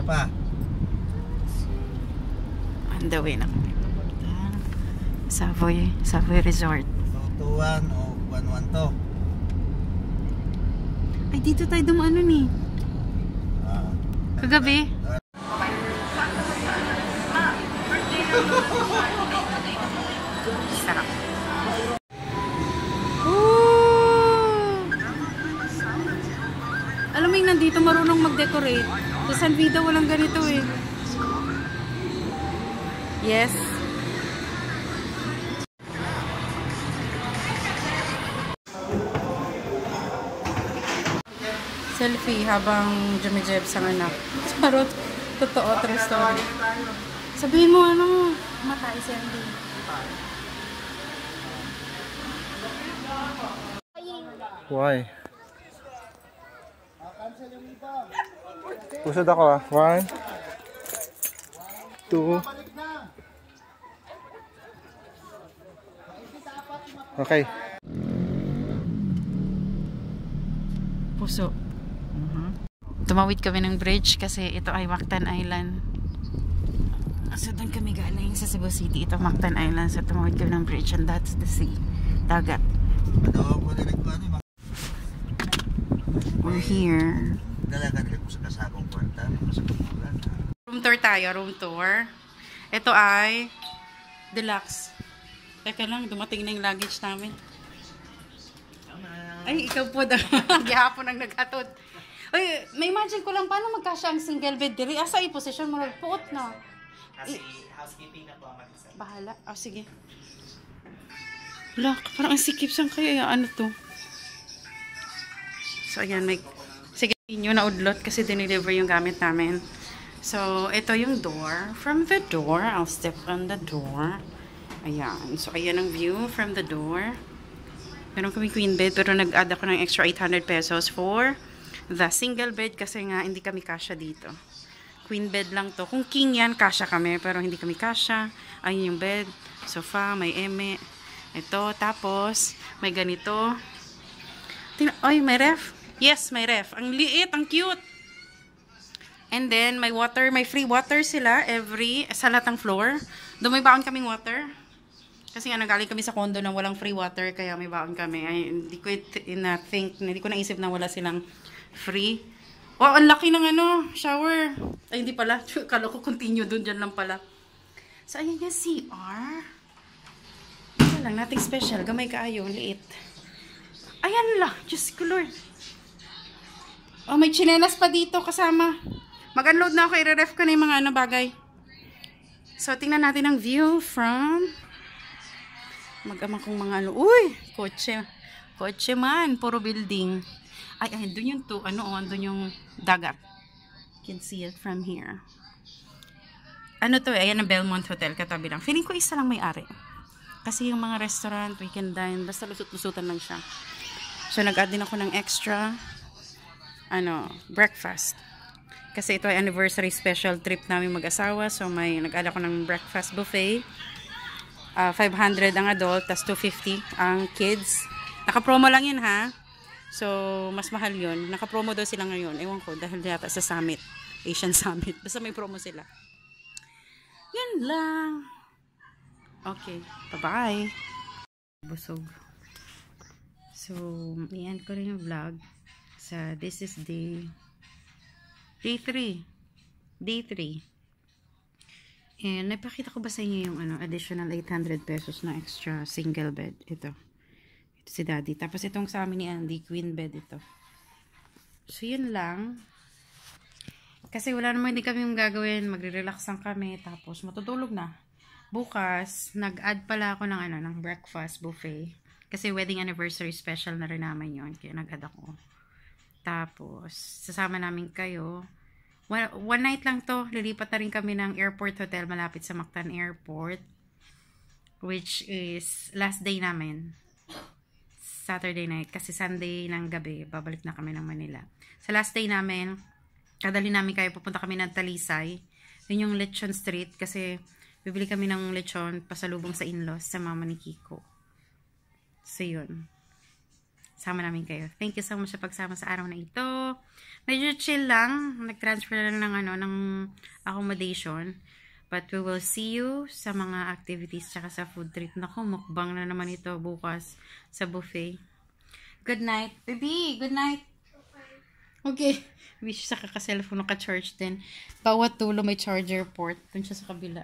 Isa pa. On the way na kami papunta Savoy Resort. 221 o 112. Ay, dito tayo dumaan nun eh. Kagabi. Sarap. Alam mo yung nandito marunong mag-decorate. Sa San Vida walang ganito eh. Yes. Selfie habang jumijebs ang anak. Charot. Totoo, true story. Sabihin mo ano, matay si Andy. Why? Pusod ako ah. 1 2. Okay. Puso. Tumawid kami ng bridge kasi ito ay Mactan Island. So doon kami galing sa Cebu City. Ito Mactan Island. So tumawid kami ng bridge and that's the sea. Dagat. We're here. Room tour tayo. Room tour. Ito ay deluxe. Teka lang, dumating na yung luggage namin. Ay, ikaw po daw. Gihapon ang naghatod. Uy, may imagine ko lang paano magkasya ang single bed diri. Asa yung position mo nagpuot na? Kasi housekeeping na po ang mag-isa. Bahala. Oh, sige. Wala, parang ang sikip. Saan kaya ano to? So, ayan. Sige, inyo na udlot kasi dineliver yung gamit namin. So, ito yung door. From the door, I'll step on the door. Ayan. So, ayan ang view from the door. Meron kami queen bed pero nag-add ako ng extra 800 pesos for the single bed kasi nga hindi kami kasya dito. Queen bed lang to. Kung king yan, kasya kami pero hindi kami kasya. Ayun yung bed. Sofa, may eme. Ito. Tapos, may ganito. Ay, may ref. Yes, may ref. Ang liit, ang cute. And then, may water. May free water sila sa lahat ng floor. Doon may baon kaming water. Kasi nga nagaling kami sa condo na walang free water kaya may baon kami. Ay, hindi ko naisip na wala silang free. Oh, ang laki ng shower. Ay, hindi pala. Kala ko continue doon, dyan lang pala. So, ayan yung CR. Ito lang, nothing special. Gamay kaayo, liit. Ayan lang, Diyos ko Lord. Oh, may chinelas pa dito kasama. Mag-unload na ako, i-ref ko na yung mga bagay. So, tingnan natin ang view from mag-ama kong mga uy, kotse. Kotse man, puro building. Ay, doon yung doon yung dagat. You can see it from here. Ano to ayan ang Belmont Hotel, katabi lang. Feeling ko isa lang may-ari. Kasi yung mga restaurant, we can dine, basta lusot-lusutan lang siya. So, nag-add din ako ng extra, breakfast. Kasi ito ay anniversary special trip namin mag-asawa. So, nag-add ako ng breakfast buffet. 500 ang adult, tas 250 ang kids. Naka-promo lang yun ha. So, mas mahal yun. Naka-promo daw sila ngayon. Ewan ko, dahil yata sa Summit. Asian Summit. Basta may promo sila. Yan lang. Okay. Bye-bye. Busog. So, i-end ko rin yung vlog. This is day 3. Day 3. And, napakita ko ba sa inyo yung additional 800 pesos na extra single bed? Ito si Daddy. Tapos itong sa amin ni Andy, queen bed ito. So, yun lang. Kasi wala naman din kami yung gagawin. Magre-relax lang kami. Tapos, matutulog na. Bukas, nag-add pala ako ng breakfast buffet. Kasi wedding anniversary special na rin naman yun. Kaya nag-add ako. Tapos, sasama namin kayo. One night lang to. Lilipat na rin kami ng airport hotel malapit sa Mactan Airport. Which is last day namin. Saturday night. Kasi Sunday ng gabi, babalik na kami ng Manila. Sa last day namin, kadali namin kayo, pupunta kami ng Talisay. Yun yung Lechon Street. Kasi bibili kami ng lechon pasalubong sa in-laws sa mama ni Kiko. So yun. sama namin kayo. Thank you so much sa pagsama sa araw na ito. Medyo chill lang. Nag-transfer na lang ng accommodation. But we will see you sa mga activities tsaka sa food trip. Naku, mukbang na naman ito bukas sa buffet. Good night. Baby, good night. Okay. Wish sa kaka-cellphone, naka-charge din. Bawat tulo may charger port. Dun siya sa kabila.